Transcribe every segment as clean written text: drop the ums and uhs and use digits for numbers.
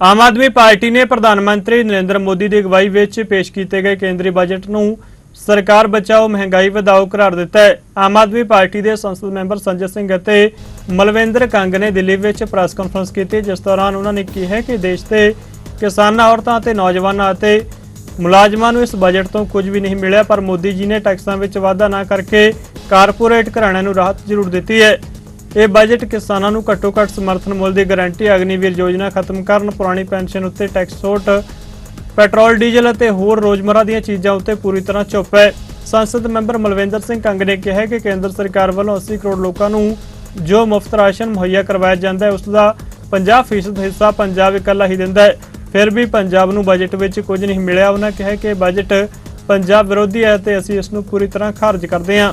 आम आदमी पार्टी ने प्रधानमंत्री नरेंद्र मोदी की अगवाई विच पेश किए गए केंद्रीय बजट नूं सरकार बचाओ महंगाई वधाओ करार दिता है। आम आदमी पार्टी के संसद मैंबर संजय सिंह और मलविंदर कंग ने दिल्ली में प्रेस कॉन्फ्रेंस की, जिस दौरान उन्होंने कहा कि देश के किसानों, औरतों और नौजवानों और मुलाजमां नूं इस बजट तो कुछ भी नहीं मिला, पर मोदी जी ने टैक्सां विच वाधा ना करके कारपोरेट घराणिਆਂ नूं राहत जरूर दी है। यह बजट किसानों को घट्टो घट्ट समर्थन मुल की गारंटी, अग्निवीर योजना खत्म करन, पुरानी पेनशन उत्ते टैक्स छूट, पेट्रोल डीजल और होर रोजमर्रा दी चीज़ों उत्ते पूरी तरह चुप है। संसद मैंबर मलविंदर सिंह कंग ने कहा कि केंद्र सरकार वालों 80 करोड़ लोगों को जो मुफ्त राशन मुहैया करवाया जाता है उसका 50% हिस्सा पंजाब इकल्ला ही दिंदा है, फिर भी पंजाब नूं बजट विच कुछ नहीं मिलिया। उन्होंने कहा कि बजट पंजाब विरोधी है तो असीं इसनूं पूरी तरह खारिज करते हैं।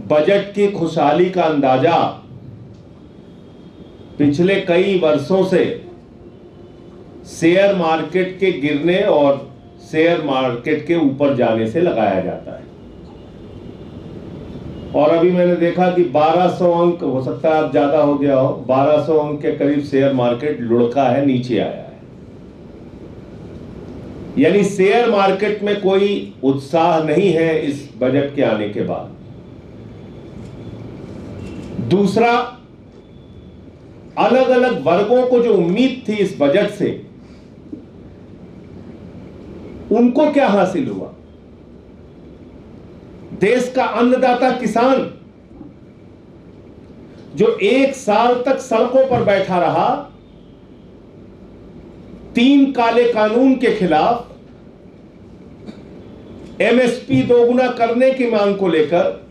बजट की खुशहाली का अंदाजा पिछले कई वर्षों से शेयर मार्केट के गिरने और शेयर मार्केट के ऊपर जाने से लगाया जाता है। और अभी मैंने देखा कि 1200 अंक, हो सकता है अब ज्यादा हो गया हो, 1200 अंक के करीब शेयर मार्केट लुढ़का है, नीचे आया है। यानी शेयर मार्केट में कोई उत्साह नहीं है इस बजट के आने के बाद। दूसरा, अलग अलग वर्गों को जो उम्मीद थी इस बजट से, उनको क्या हासिल हुआ? देश का अन्नदाता किसान जो 1 साल तक सड़कों पर बैठा रहा, 3 काले कानून के खिलाफ, एमएसपी दोगुना करने की मांग को लेकर,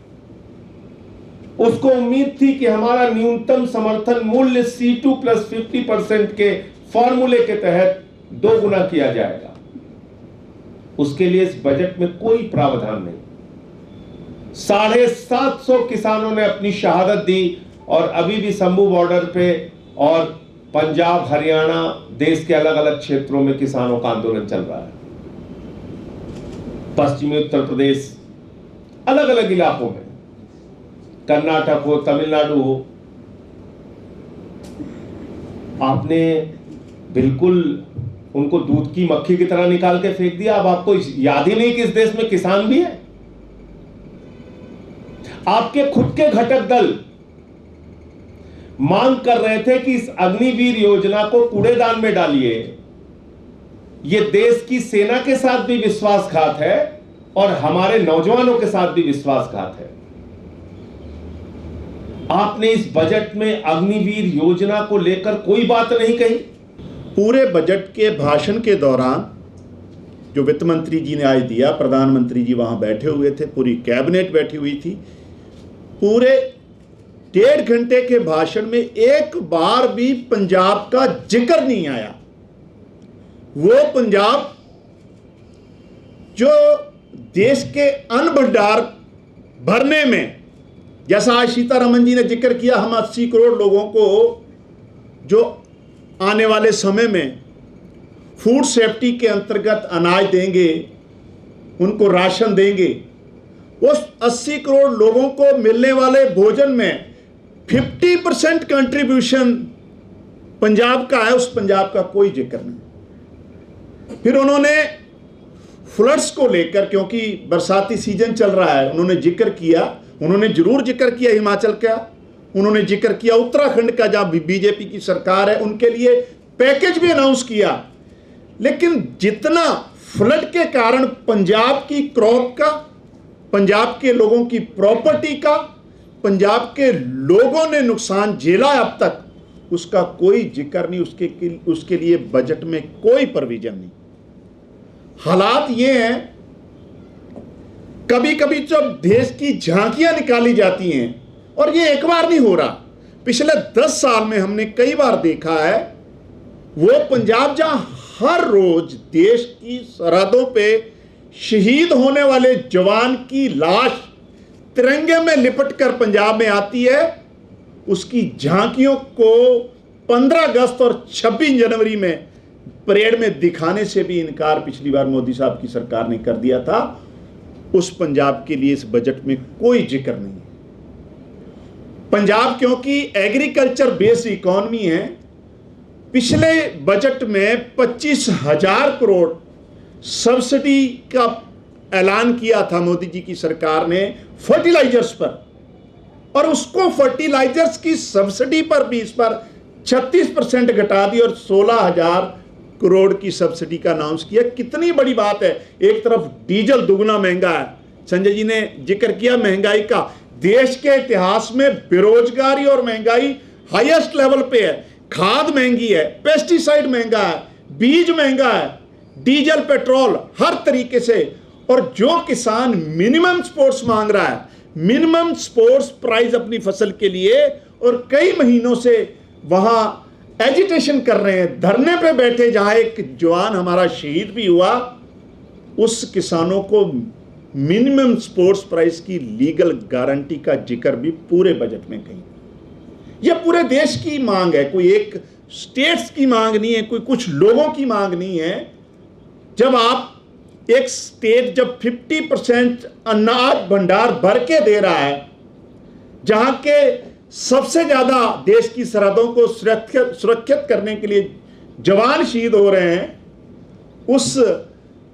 उसको उम्मीद थी कि हमारा न्यूनतम समर्थन मूल्य C2 + 50% के फॉर्मूले के तहत 2 गुना किया जाएगा। उसके लिए इस बजट में कोई प्रावधान नहीं। 750 किसानों ने अपनी शहादत दी और अभी भी शंभू बॉर्डर पे और पंजाब, हरियाणा, देश के अलग अलग क्षेत्रों में किसानों का आंदोलन चल रहा है। पश्चिमी उत्तर प्रदेश, अलग अलग इलाकों में, कर्नाटक हो, तमिलनाडु हो, आपने बिल्कुल उनको दूध की मक्खी की तरह निकाल के फेंक दिया। अब आपको याद ही नहीं कि इस देश में किसान भी है। आपके खुद के घटक दल मांग कर रहे थे कि इस अग्निवीर योजना को कूड़ेदान में डालिए। यह देश की सेना के साथ भी विश्वासघात है और हमारे नौजवानों के साथ भी विश्वासघात है। आपने इस बजट में अग्निवीर योजना को लेकर कोई बात नहीं कही। पूरे बजट के भाषण के दौरान जो वित्त मंत्री जी ने आज दिया, प्रधानमंत्री जी वहां बैठे हुए थे, पूरी कैबिनेट बैठी हुई थी, पूरे 1.5 घंटे के भाषण में एक बार भी पंजाब का जिक्र नहीं आया। वो पंजाब जो देश के अन्न भंडार भरने में, जैसा आज सीतारमन जी ने जिक्र किया, हम 80 करोड़ लोगों को जो आने वाले समय में फूड सेफ्टी के अंतर्गत अनाज देंगे, उनको राशन देंगे, उस 80 करोड़ लोगों को मिलने वाले भोजन में 50% कंट्रीब्यूशन पंजाब का है। उस पंजाब का कोई जिक्र नहीं। फिर उन्होंने फ्लड्स को लेकर, क्योंकि बरसाती सीजन चल रहा है, उन्होंने जिक्र किया, उन्होंने जरूर जिक्र किया हिमाचल का, उन्होंने जिक्र किया उत्तराखंड का, जहां बीजेपी की सरकार है, उनके लिए पैकेज भी अनाउंस किया। लेकिन जितना फ्लड के कारण पंजाब की क्रॉप का, पंजाब के लोगों की प्रॉपर्टी का, पंजाब के लोगों ने नुकसान झेला है अब तक, उसका कोई जिक्र नहीं। उसके लिए बजट में कोई प्रोविजन नहीं। हालात ये हैं, कभी कभी जब देश की झांकियां निकाली जाती हैं, और ये एक बार नहीं हो रहा, पिछले 10 साल में हमने कई बार देखा है, वो पंजाब जहां हर रोज देश की सरहदों पे शहीद होने वाले जवान की लाश तिरंगे में लिपटकर पंजाब में आती है, उसकी झांकियों को 15 अगस्त और 26 जनवरी में परेड में दिखाने से भी इनकार पिछली बार मोदी साहब की सरकार ने कर दिया था। उस पंजाब के लिए इस बजट में कोई जिक्र नहीं है। पंजाब क्योंकि एग्रीकल्चर बेस्ड इकॉनमी है, पिछले बजट में 25,000 करोड़ सब्सिडी का ऐलान किया था मोदी जी की सरकार ने फर्टिलाइजर्स पर, और उसको फर्टिलाइजर्स की सब्सिडी पर भी इस पर 36% घटा दी और 16,000 करोड़ की सब्सिडी का अनाउंस किया। कितनी बड़ी बात है। एक तरफ डीजल दुगना महंगा है, संजय जी ने जिक्र किया महंगाई का, देश के इतिहास में बेरोजगारी और महंगाई हाईएस्ट लेवल पे है, खाद महंगी है, पेस्टिसाइड महंगा है, बीज महंगा है, डीजल पेट्रोल हर तरीके से, और जो किसान मिनिमम सपोर्ट्स मांग रहा है, मिनिमम सपोर्ट्स प्राइस अपनी फसल के लिए, और कई महीनों से वहां एजिटेशन कर रहे हैं, धरने पे बैठे, जहां एक जवान हमारा शहीद भी हुआ, उस किसानों को मिनिमम सपोर्ट्स प्राइस की लीगल गारंटी का जिक्र भी पूरे बजट में कहीं। यह पूरे देश की मांग है, कोई एक स्टेट्स की मांग नहीं है, कोई कुछ लोगों की मांग नहीं है। जब आप एक स्टेट जब 50% अनाज भंडार भर के दे रहा है, जहां के सबसे ज्यादा देश की सरहदों को सुरक्षित करने के लिए जवान शहीद हो रहे हैं, उस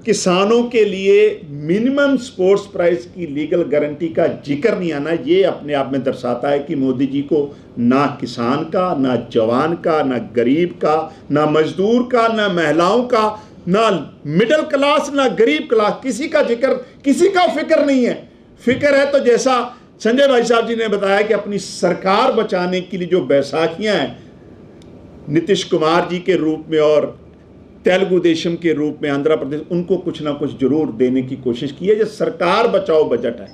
किसानों के लिए मिनिमम सपोर्ट्स प्राइस की लीगल गारंटी का जिक्र नहीं आना, ये अपने आप में दर्शाता है कि मोदी जी को ना किसान का, ना जवान का, ना गरीब का, ना मजदूर का, ना महिलाओं का, ना मिडिल क्लास, ना गरीब क्लास, किसी का जिक्र, किसी का फिक्र नहीं है। फिक्र है तो जैसा संजय भाई साहब जी ने बताया कि अपनी सरकार बचाने के लिए जो बैसाखियां हैं नीतीश कुमार जी के रूप में और तेलुगु देशम के रूप में आंध्र प्रदेश, उनको कुछ ना कुछ जरूर देने की कोशिश की है। ये सरकार बचाओ बजट है।